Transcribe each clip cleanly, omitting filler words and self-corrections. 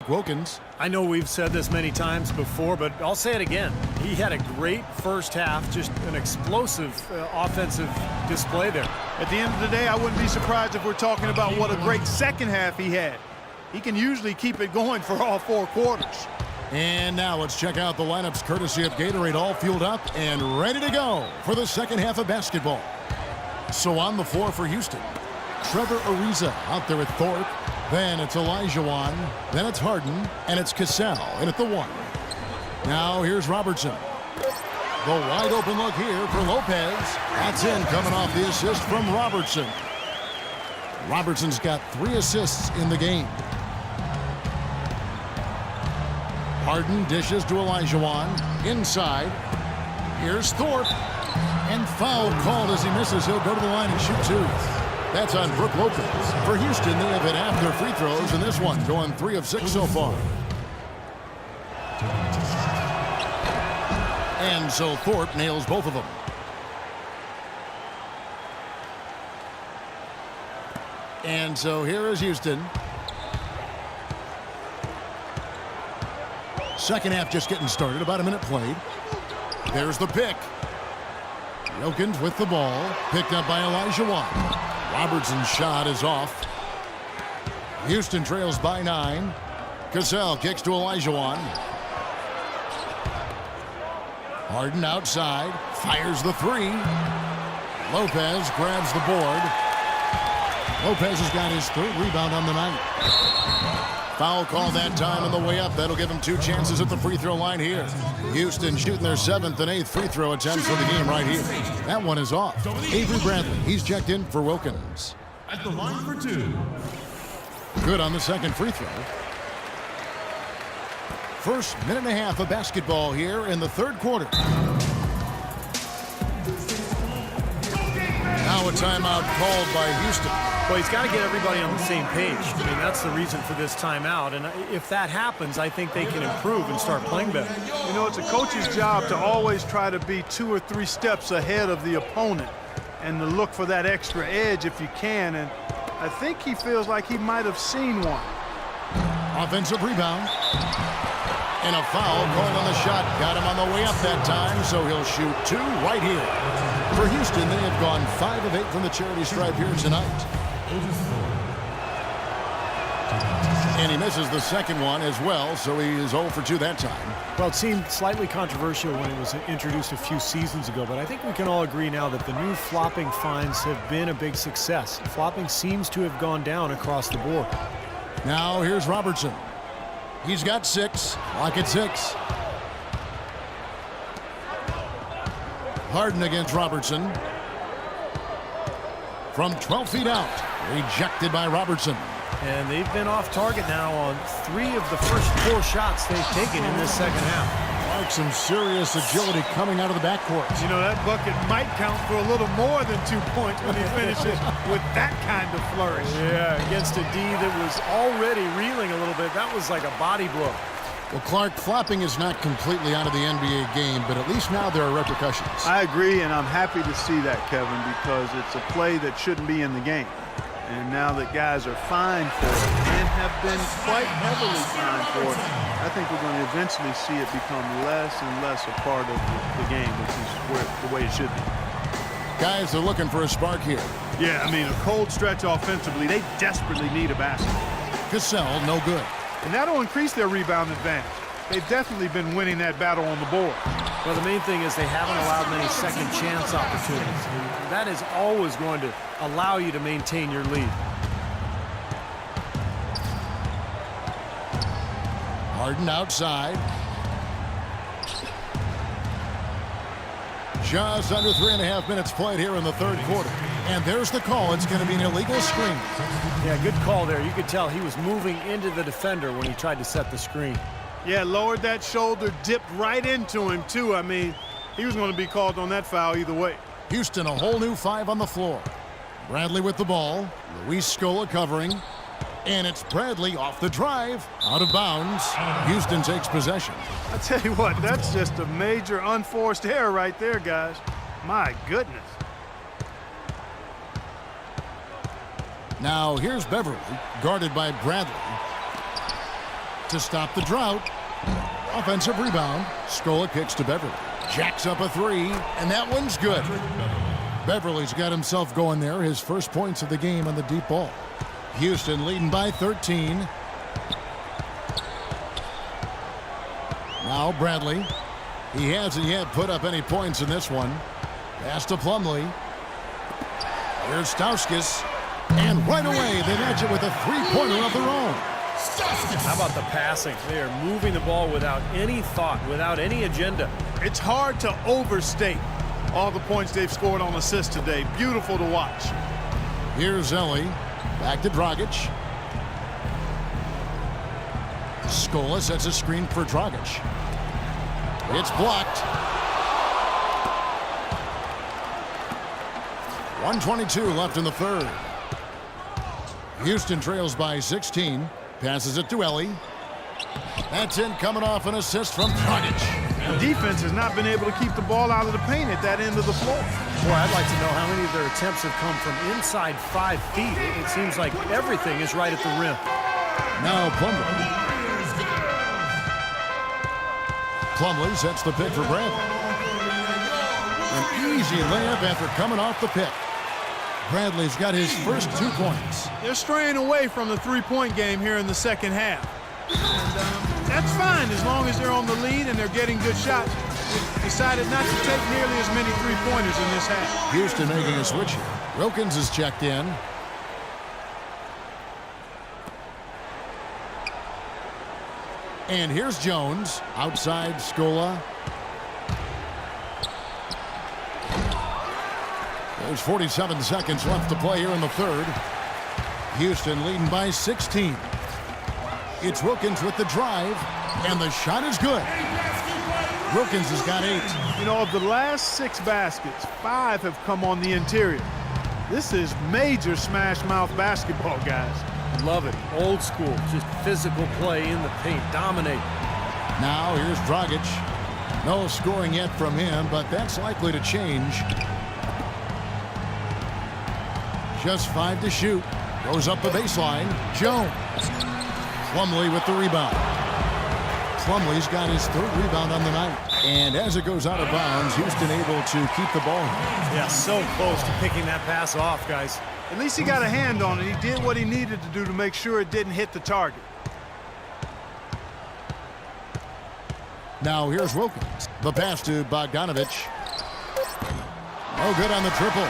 Wilkins. I know we've said this many times before, but I'll say it again. He had a great first half, just an explosive offensive display there. At the end of the day, I wouldn't be surprised if we're talking about what a great second half he had. He can usually keep it going for all 4 quarters. And now let's check out the lineups courtesy of Gatorade, all fueled up and ready to go for the second half of basketball. So on the floor for Houston, Trevor Ariza out there at Thorpe. Then it's Olajuwon. Then it's Harden. And it's Cassell in at the 1. Now here's Robertson. The wide open look here for Lopez. That's in, coming off the assist from Robertson. Robertson's got 3 assists in the game. Harden dishes to Olajuwon. Inside. Here's Thorpe. And foul called as he misses. He'll go to the line and shoot 2. That's on Brook Lopez. For Houston, they have hit half their free throws in this one, going 3 of 6 so far. And so Thorpe nails both of them. And so here is Houston. Second half just getting started, about a minute played. There's the pick. Wilkins with the ball, picked up by Olajuwon. Robertson's shot is off. Houston trails by 9. Cassell kicks to Olajuwon. Harden outside, fires the 3. Lopez grabs the board. Lopez has got his 3rd rebound on the night. Foul call that time on the way up. That'll give him 2 chances at the free throw line here. Houston shooting their 7th and 8th free throw attempts for the game right here. That one is off. Avery Bradley, he's checked in for Wilkins. At the line for 2. Good on the 2nd free throw. First minute and a half of basketball here in the 3rd quarter. Now a timeout called by Houston. Well, he's got to get everybody on the same page. I mean, that's the reason for this timeout. And if that happens, I think they can improve and start playing better. You know, it's a coach's job to always try to be 2 or 3 steps ahead of the opponent and to look for that extra edge if you can. And I think he feels like he might have seen one. Offensive rebound. And a foul called on the shot. Got him on the way up that time, so he'll shoot 2 right here. For Houston, they have gone 5 of 8 from the charity stripe here tonight. And he misses the 2nd one as well, so he is 0 for 2 that time. Well, it seemed slightly controversial when it was introduced a few seasons ago, but I think we can all agree now that the new flopping fines have been a big success. Flopping seems to have gone down across the board. Now here's Robertson. He's got 6. Lock at 6. Harden against Robertson. From 12 feet out. Rejected by Robertson. And they've been off target now on 3 of the first 4 shots they've taken in this second half. Like some serious agility coming out of the backcourt. You know, that bucket might count for a little more than 2 points when he finishes with that kind of flourish. Yeah, against a D that was already reeling a little bit. That was like a body blow. Well, Clark, flopping is not completely out of the NBA game, but at least now there are repercussions. I agree, and I'm happy to see that, Kevin, because it's a play that shouldn't be in the game. And now that guys are fined for it and have been quite heavily fined for it, I think we're going to eventually see it become less and less a part of the game, which is the way it should be. Guys are looking for a spark here. Yeah, I mean, a cold stretch offensively, they desperately need a basket. Cassell, no good. And that'll increase their rebound advantage. They've definitely been winning that battle on the board. Well, the main thing is they haven't allowed many second chance opportunities. That is always going to allow you to maintain your lead. Harden outside. Just under 3.5 minutes played here in the 3rd quarter. And there's the call. It's going to be an illegal screen. Yeah, good call there. You could tell he was moving into the defender when he tried to set the screen. Yeah, lowered that shoulder, dipped right into him, too. I mean, he was going to be called on that foul either way. Houston, a whole new 5 on the floor. Bradley with the ball. Luis Scola covering. And it's Bradley off the drive. Out of bounds. Houston takes possession. I tell you what, that's just a major unforced error right there, guys. My goodness. Now here's Beverly, guarded by Bradley. to stop the drought. Offensive rebound. Scola kicks to Beverly. Jacks up a three, and that one's good. Beverly's got himself going there. His first points of the game on the deep ball. Houston leading by 13. Now Bradley. He hasn't yet put up any points in this one. Pass to Plumlee. Here's Stauskas. And right away, they match it with a three-pointer of their own. How about the passing? They are moving the ball without any thought, without any agenda. It's hard to overstate all the points they've scored on assists today. Beautiful to watch. Here's Ellie. Back to Dragic. Scola sets a screen for Dragic. It's blocked. 1:22 left in the third. Houston trails by 16. Passes it to Ellie. That's in, coming off an assist from Dragic. The defense has not been able to keep the ball out of the paint at that end of the floor. Boy, I'd like to know how many of their attempts have come from inside 5 feet. It seems like everything is right at the rim. Now Plumlee. Plumlee sets the pick for Bradley. An easy layup after coming off the pick. Bradley's got his first 2 points. They're straying away from the three-point game here in the second half. And that's fine as long as they're on the lead and they're getting good shots. They've decided not to take nearly as many three-pointers in this half. Houston making a switch here. Wilkins is checked in. And here's Jones. Outside Scola. There's 47 seconds left to play here in the third. Houston leading by 16. It's Wilkins with the drive, and the shot is good. Wilkins has got 8. You know, of the last 6 baskets, 5 have come on the interior. This is major smash mouth basketball, guys. Love it. Old school, just physical play in the paint, dominate. Now here's Dragic. No scoring yet from him, but that's likely to change. Just 5 to shoot. Goes up the baseline. Jones. Plumlee with the rebound. Plumlee's got his 3rd rebound on the night. And as it goes out of bounds, Houston able to keep the ball. Yeah, so close to picking that pass off, guys. At least he got a hand on it. He did what he needed to do to make sure it didn't hit the target. Now here's Wilkins. The pass to Bogdanovich. No good on the triple.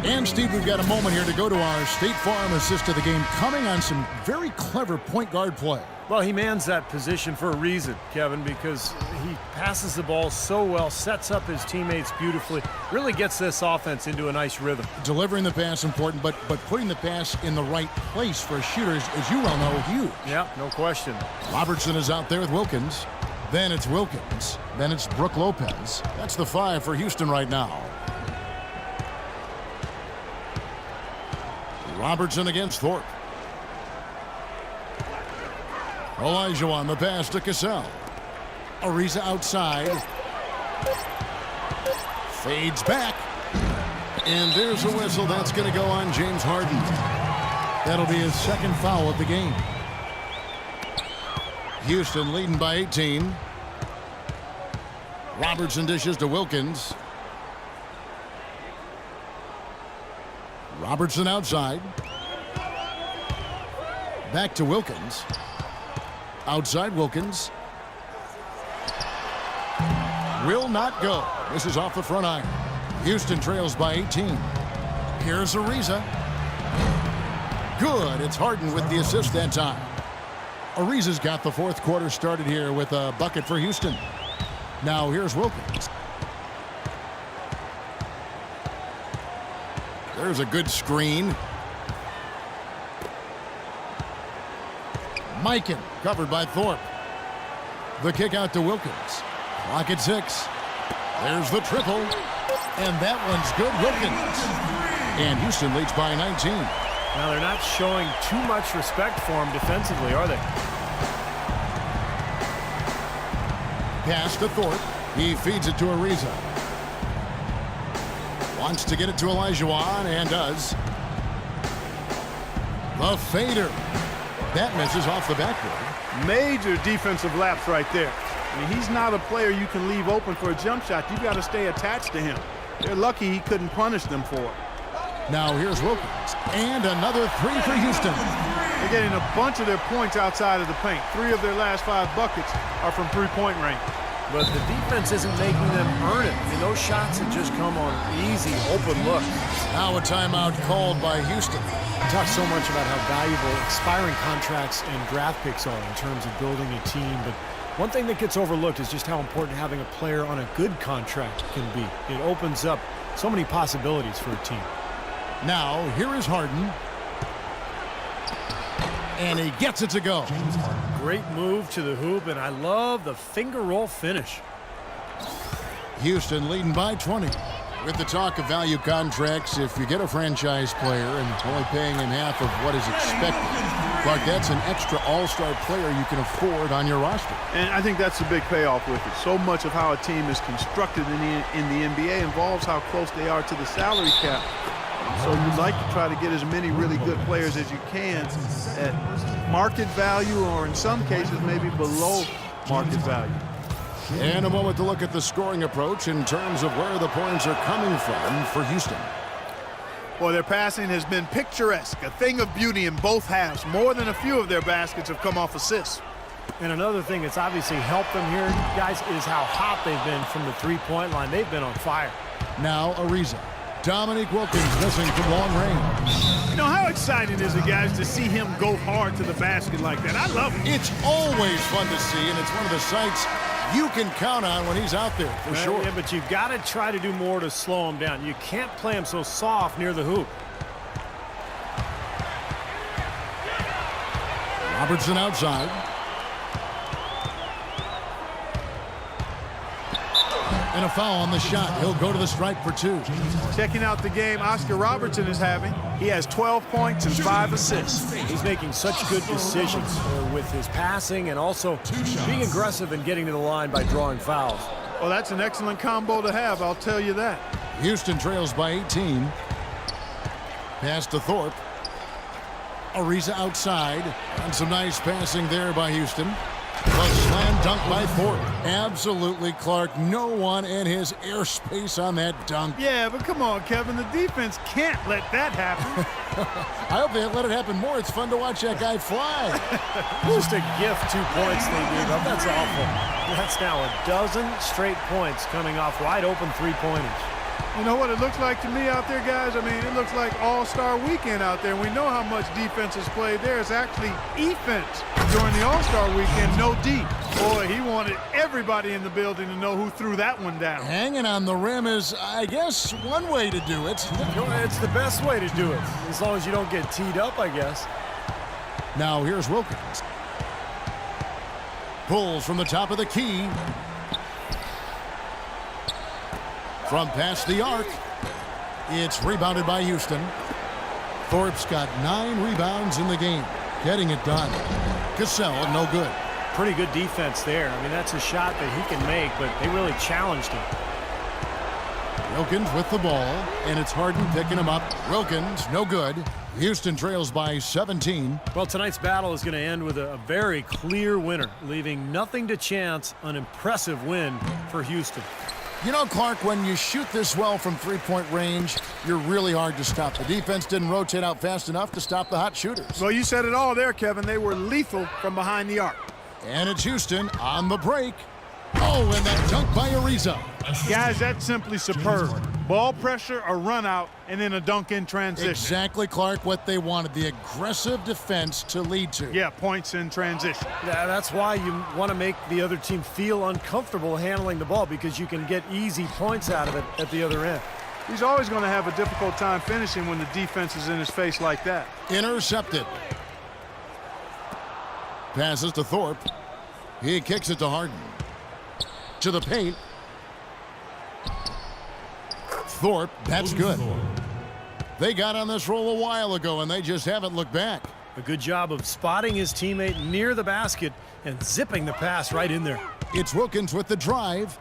And Steve, we've got a moment here to go to our State Farm assist of the game, coming on some very clever point guard play. Well, he mans that position for a reason, Kevin, because he passes the ball so well, sets up his teammates beautifully, really gets this offense into a nice rhythm. Delivering the pass important, but putting the pass in the right place for shooters, as you well know, huge. Yeah, no question. Robertson is out there with Wilkins. Then it's Wilkins. Then it's Brook Lopez. That's the 5 for Houston right now. Robertson against Thorpe. Olajuwon, the pass to Cassell. Ariza outside. Fades back. And there's a whistle. That's going to go on James Harden. That'll be his 2nd foul of the game. Houston leading by 18. Robertson dishes to Wilkins. Robertson outside. Back to Wilkins. Outside Wilkins. Will not go. This is off the front iron. Houston trails by 18. Here's Ariza. Good. It's Harden with the assist that time. Ariza's got the 4th quarter started here with a bucket for Houston. Now here's Wilkins. There's a good screen. Mikan covered by Thorpe. The kick out to Wilkins. Clock at 6. There's the triple. And that one's good. Wilkins. And Houston leads by 19. Now, they're not showing too much respect for him defensively, are they? Pass to Thorpe. He feeds it to Ariza. Wants to get it to Olajuwon and does. The fader. That misses off the backboard. Major defensive lapse right there. I mean, he's not a player you can leave open for a jump shot. You've got to stay attached to him. They're lucky he couldn't punish them for it. Now here's Wilkins. And another three for Houston. They're getting a bunch of their points outside of the paint. 3 of their last 5 buckets are from three-point range. But the defense isn't making them earn it. I mean, those shots have just come on easy, open looks. Now a timeout called by Houston. We talk so much about how valuable expiring contracts and draft picks are in terms of building a team, but one thing that gets overlooked is just how important having a player on a good contract can be. It opens up so many possibilities for a team. Now, here is Harden. And he gets it to go. Great move to the hoop, and I love the finger roll finish. Houston leading by 20. With the talk of value contracts, if you get a franchise player and only paying him half of what is expected, Clark, that's an extra all-star player you can afford on your roster. And I think that's a big payoff with it. So much of how a team is constructed in the NBA involves how close they are to the salary cap. So you'd like to try to get as many really good players as you can at market value, or in some cases maybe below market value. And a moment to look at the scoring approach in terms of where the points are coming from for Houston. Well, their passing has been picturesque, a thing of beauty in both halves. More than a few of their baskets have come off assists. And another thing that's obviously helped them here, guys, is how hot they've been from the three-point line. They've been on fire. Now Ariza. Dominique Wilkins missing from long range. You know, how exciting is it, guys, to see him go hard to the basket like that? I love it. It's always fun to see, and it's one of the sights you can count on when he's out there, for sure. Yeah, but you've got to try to do more to slow him down. You can't play him so soft near the hoop. Robertson outside. And a foul on the shot. He'll go to the stripe for 2. Checking out the game Oscar Robertson is having. He has 12 points and 5 assists. He's making such good decisions with his passing and also being aggressive and getting to the line by drawing fouls. Well, that's an excellent combo to have, I'll tell you that. Houston trails by 18. Pass to Thorpe. Ariza outside. And some nice passing there by Houston. A slam dunk by Thorpe. Absolutely, Clark. No one in his airspace on that dunk. Yeah, but come on, Kevin. The defense can't let that happen. I hope they let it happen more. It's fun to watch that guy fly. Just a gift, 2 points they gave up. That's awful. That's now a dozen straight points coming off wide open three-pointers. You know what it looks like to me out there, guys? I mean, it looks like All-Star Weekend out there. We know how much defense is played there. It's actually defense during the All-Star Weekend, no D. Boy, he wanted everybody in the building to know who threw that one down. Hanging on the rim is, I guess, one way to do it. It's the best way to do it, as long as you don't get teed up, I guess. Now here's Wilkins. Pulls from the top of the key. From past the arc, it's rebounded by Houston. Thorpe's got 9 rebounds in the game, getting it done. Cassell, no good. Pretty good defense there. I mean, that's a shot that he can make, but they really challenged him. Wilkins with the ball, and it's Harden picking him up. Wilkins, no good. Houston trails by 17. Well, tonight's battle is going to end with a very clear winner, leaving nothing to chance. An impressive win for Houston. You know, Clark, when you shoot this well from three-point range, you're really hard to stop. The defense didn't rotate out fast enough to stop the hot shooters. Well, you said it all there, Kevin. They were lethal from behind the arc. And it's Houston on the break. Oh, and that dunk by Ariza. Guys, that's simply superb. Ball pressure, a run out, and then a dunk in transition. Exactly, Clark, what they wanted. The aggressive defense to lead to. Yeah, points in transition. Yeah, that's why you want to make the other team feel uncomfortable handling the ball, because you can get easy points out of it at the other end. He's always going to have a difficult time finishing when the defense is in his face like that. Intercepted. Passes to Thorpe. He kicks it to Harden. To the paint. Thorpe, that's good. They got on this roll a while ago, and they just haven't looked back. A good job of spotting his teammate near the basket and zipping the pass right in there. It's Wilkins with the drive.